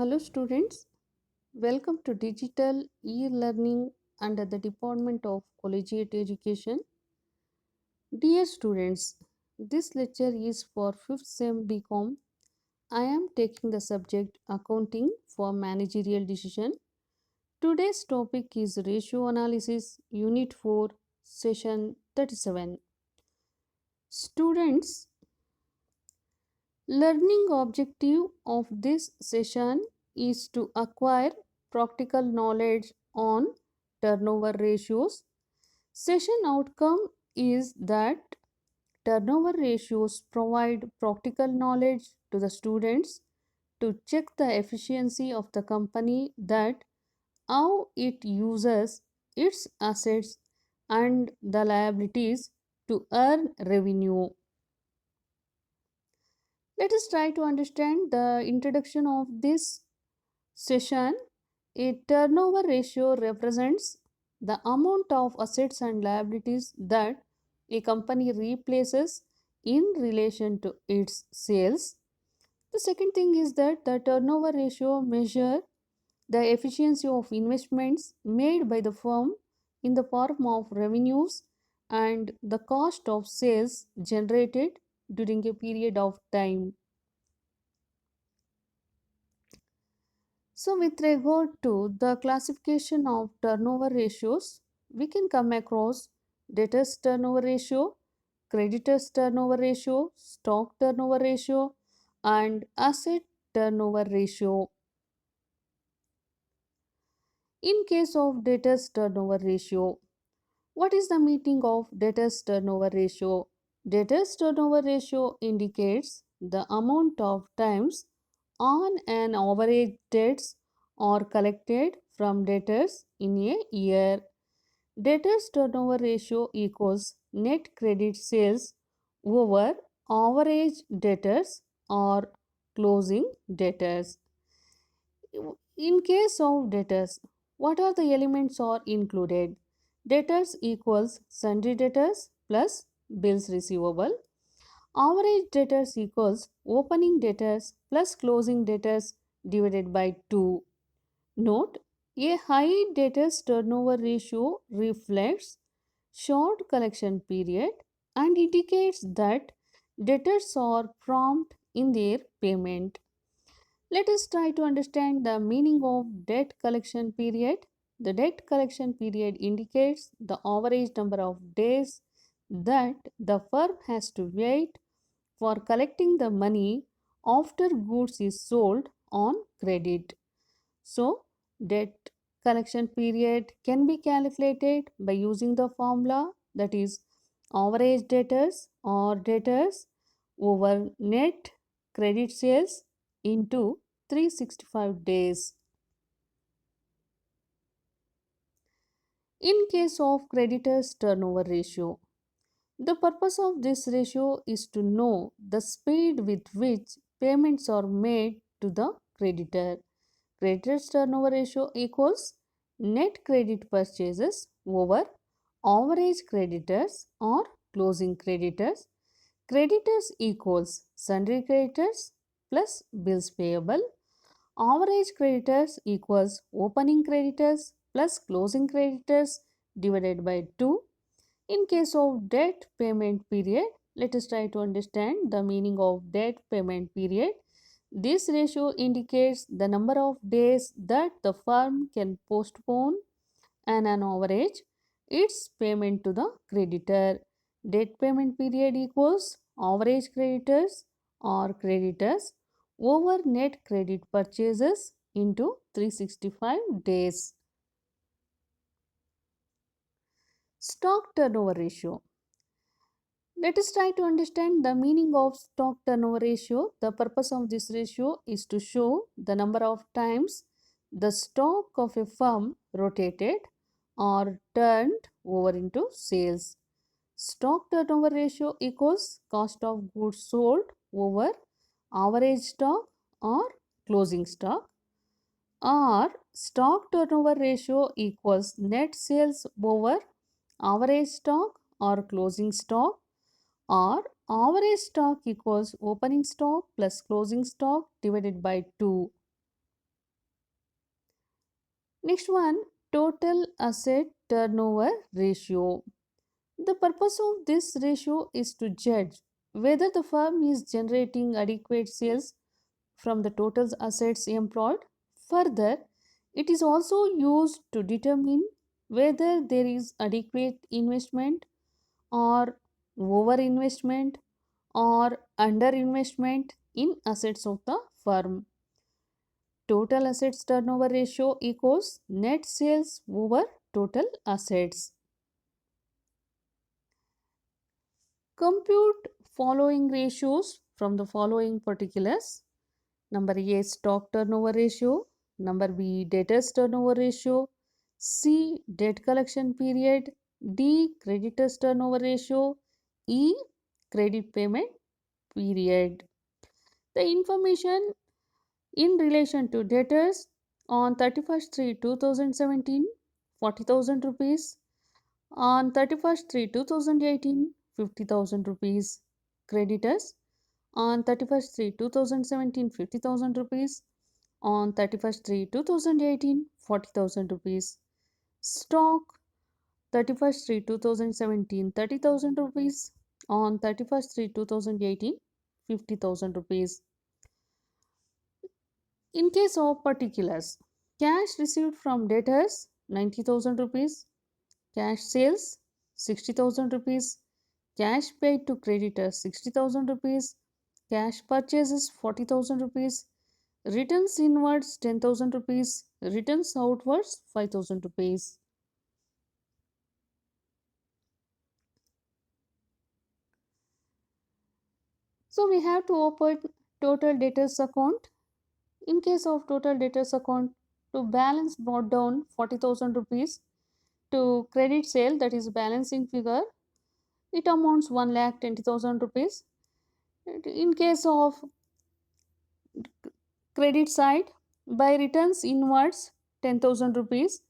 Hello students, welcome to Digital E-Learning under the Department of Collegiate Education. Dear students, this lecture is for 5th SEM BCom. I am taking the subject Accounting for Managerial Decision. Today's topic is Ratio Analysis, Unit 4, Session 37. Students, learning objective of this session is to acquire practical knowledge on turnover ratios. Session outcome is that turnover ratios provide practical knowledge to the students to check the efficiency of the company, that how it uses its assets and the liabilities to earn revenue. Let us try to understand the introduction of this session. A turnover ratio represents the amount of assets and liabilities that a company replaces in relation to its sales. The second thing is that the turnover ratio measure the efficiency of investments made by the firm in the form of revenues and the cost of sales generated during a period of time. So, with regard to the classification of turnover ratios, we can come across debtors turnover ratio, creditors turnover ratio, stock turnover ratio, and asset turnover ratio. In case of debtors turnover ratio, what is the meaning of debtors turnover ratio? Debtors turnover ratio indicates the amount of times on an average debts are collected from debtors in a year. Debtors turnover ratio equals net credit sales over average debtors or closing debtors. In case of debtors, what are the elements are included? Debtors equals sundry debtors plus bills receivable. Average debtors equals opening debtors plus closing debtors divided by 2. Note, a high debtors turnover ratio reflects short collection period and indicates that debtors are prompt in their payment. Let us try to understand the meaning of debt collection period. The debt collection period indicates the average number of days that the firm has to wait for collecting the money after goods is sold on credit. So, debt collection period can be calculated by using the formula, that is average debtors or debtors over net credit sales into 365 days. In case of creditors turnover ratio, the purpose of this ratio is to know the speed with which payments are made to the creditor. Creditors turnover ratio equals net credit purchases over average creditors or closing creditors. Creditors equals sundry creditors plus bills payable. Average creditors equals opening creditors plus closing creditors divided by 2. In case of debt payment period, let us try to understand the meaning of debt payment period. This ratio indicates the number of days that the firm can postpone and an average its payment to the creditor. Debt payment period equals average creditors or creditors over net credit purchases into 365 days. Stock turnover ratio. Let us try to understand the meaning of stock turnover ratio. The purpose of this ratio is to show the number of times the stock of a firm rotated or turned over into sales. Stock turnover ratio equals cost of goods sold over average stock or closing stock, or stock turnover ratio equals net sales over average stock or closing stock, or average stock equals opening stock plus closing stock divided by 2. Next one, total asset turnover ratio. The purpose of this ratio is to judge whether the firm is generating adequate sales from the total assets employed. Further, it is also used to determine whether there is adequate investment or over investment or under investment in assets of the firm. Total assets turnover ratio equals net sales over total assets. Compute following ratios from the following particulars. Number A, stock turnover ratio. Number B, debtors turnover ratio. C, debt collection period. D, creditors turnover ratio. E, credit payment period. The information in relation to debtors on 31st 3 2017, 40,000 rupees. On 31st 3 2018, 50,000 rupees. Creditors on 31st 3 2017, 50,000 rupees. On 31st 3 2018, 40,000 rupees. Stock 31st 3 2017, 30,000 rupees. On 31st 3 2018, 50,000 rupees. In case of particulars, cash received from debtors 90,000 rupees, cash sales 60,000 rupees, cash paid to creditors 60,000 rupees, cash purchases 40,000 rupees, returns inwards 10,000 rupees, returns outwards 5,000 rupees. So we have to open total debtors account. In case of total debtors account, to balance brought down 40,000 rupees, to credit sale, that is balancing figure, it amounts 1,20,000 rupees. In case of credit side, by returns inwards 10,000 rupees,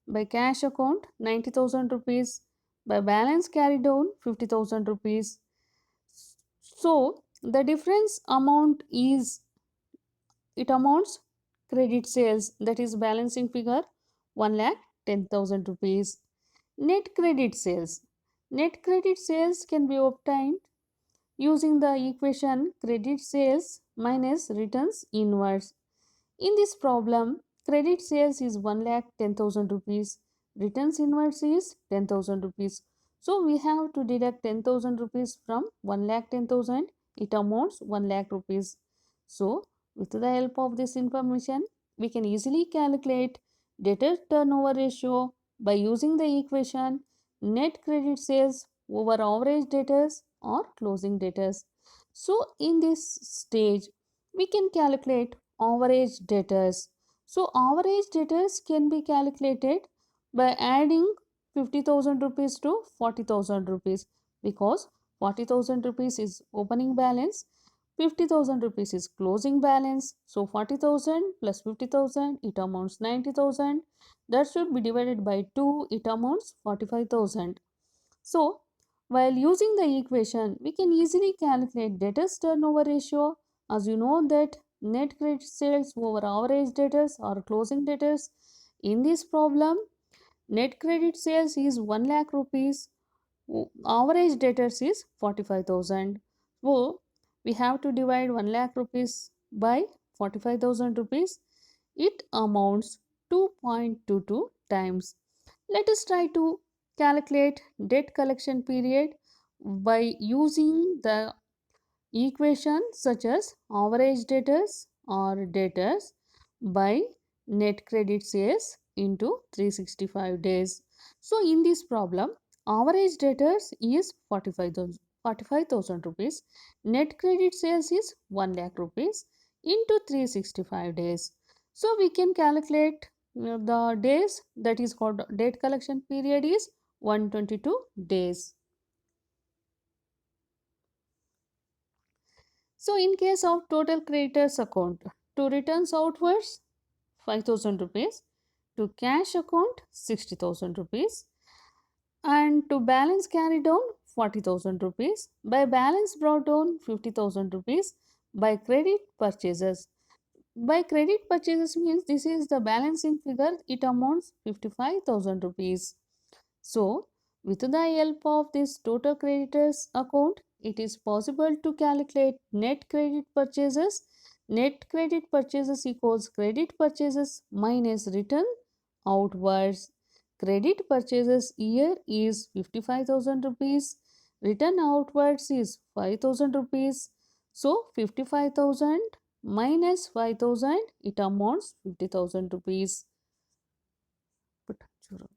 by cash account 90,000 rupees, by balance carried down 50,000 rupees. So the difference amount is, it amounts credit sales, that is balancing figure 1,10,000 rupees. Net credit sales. Net credit sales can be obtained using the equation credit sales minus returns inwards. In this problem, credit sales is 1,10,000 rupees, returns inwards is 10,000 rupees. So we have to deduct 10,000 rupees from 1,10,000, it amounts 1,00,000 rupees. So with the help of this information, we can easily calculate debtor turnover ratio by using the equation net credit sales over average debtors or closing debtors. So in this stage, we can calculate average debtors. So average debtors can be calculated by adding 50,000 rupees to 40,000 rupees, because 40,000 rupees is opening balance, 50,000 rupees is closing balance. So 40,000 plus 50,000, it amounts 90,000. That should be divided by 2, it amounts 45,000. So while using the equation, we can easily calculate debtors turnover ratio. As you know that net credit sales over average debtors or closing debtors. In this problem, net credit sales is 1,00,000 rupees, average debtors is 45,000. So we have to divide 1,00,000 rupees by 45,000 rupees. It amounts 2.22 times. Let us try to calculate debt collection period by using the equation such as average debtors or debtors by net credit sales into 365 days. So in this problem, average debtors is 45,000 rupees, net credit sales is 1,00,000 rupees into 365 days. So we can calculate the days, that is called debt collection period is 122 days. So in case of total creditors account, to returns outwards 5,000 rupees, to cash account 60,000 rupees, and to balance carried down 40,000 rupees, by balance brought down 50,000 rupees, by credit purchases. By credit purchases means this is the balancing figure, it amounts 55,000 rupees. So, with the help of this total creditors account, it is possible to calculate net credit purchases. Net credit purchases equals credit purchases minus return outwards. Credit purchases here is 55,000 rupees. Return outwards is 5,000 rupees. So 55,000 minus 5,000, it amounts 50,000 rupees. Put zero.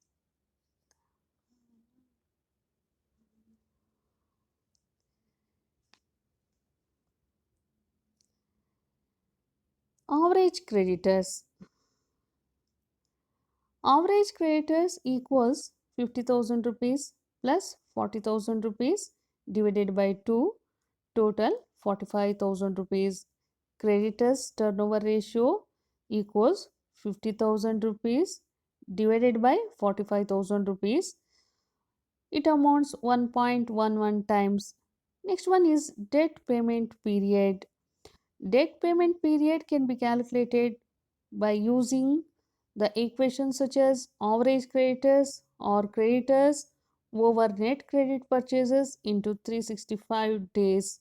Average creditors. Average creditors equals 50,000 rupees plus 40,000 rupees divided by 2, total 45,000 rupees. Creditors turnover ratio equals 50,000 rupees divided by 45,000 rupees. It amounts 1.11 times. Next one is debt payment period. Debt payment period can be calculated by using the equations such as average creditors or creditors over net credit purchases into 365 days.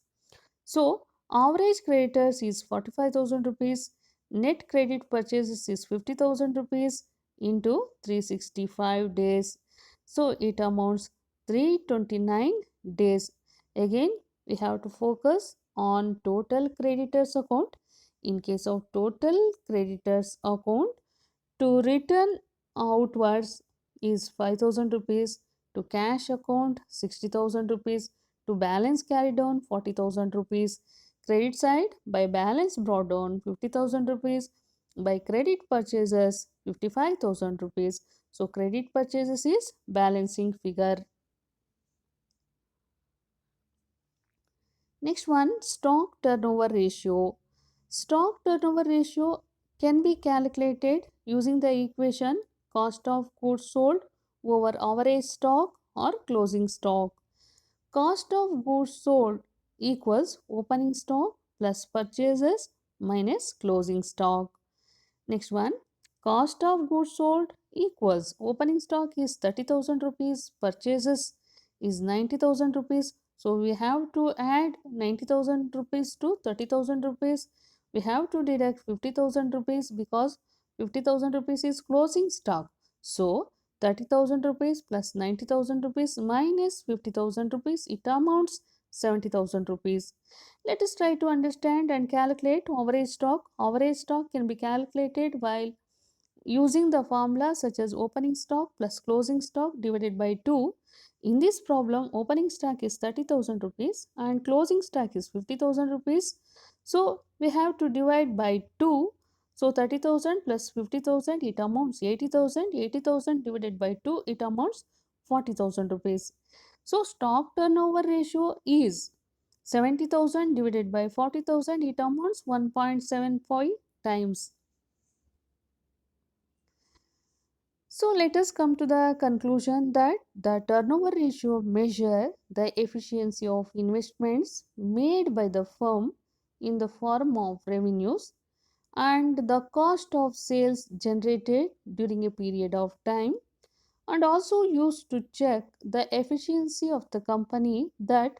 So, average creditors is 45,000 rupees, net credit purchases is 50,000 rupees into 365 days. So, it amounts 329 days. Again, we have to focus on total creditors account. In case of total creditors account, to return outwards is 5,000 rupees, to cash account 60,000 rupees, to balance carried down 40,000 rupees. Credit side by balance brought down 50,000 rupees, by credit purchases 55,000 rupees. So credit purchases is balancing figure. Next one, stock turnover ratio. Stock turnover ratio can be calculated using the equation cost of goods sold over average stock or closing stock. Cost of goods sold equals opening stock plus purchases minus closing stock. Next one, cost of goods sold equals opening stock is 30,000 rupees, purchases is 90,000 rupees. So we have to add 90,000 rupees to 30,000 rupees. We have to deduct 50,000 rupees because 50,000 rupees is closing stock. So 30,000 rupees plus 90,000 rupees minus 50,000 rupees, it amounts 70,000 rupees. Let us try to understand and calculate average stock. Average stock can be calculated while using the formula such as opening stock plus closing stock divided by 2. In this problem, opening stock is 30,000 rupees and closing stock is 50,000 rupees. So we have to divide by 2. So 30,000 plus 50,000, it amounts 80,000. 80,000 divided by 2, it amounts 40,000 rupees. So stock turnover ratio is 70,000 divided by 40,000, it amounts 1.75 times. So let us come to the conclusion that the turnover ratio measure the efficiency of investments made by the firm in the form of revenues and the cost of sales generated during a period of time, and also used to check the efficiency of the company, that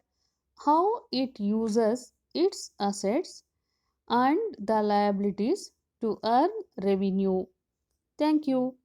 how it uses its assets and the liabilities to earn revenue. Thank you.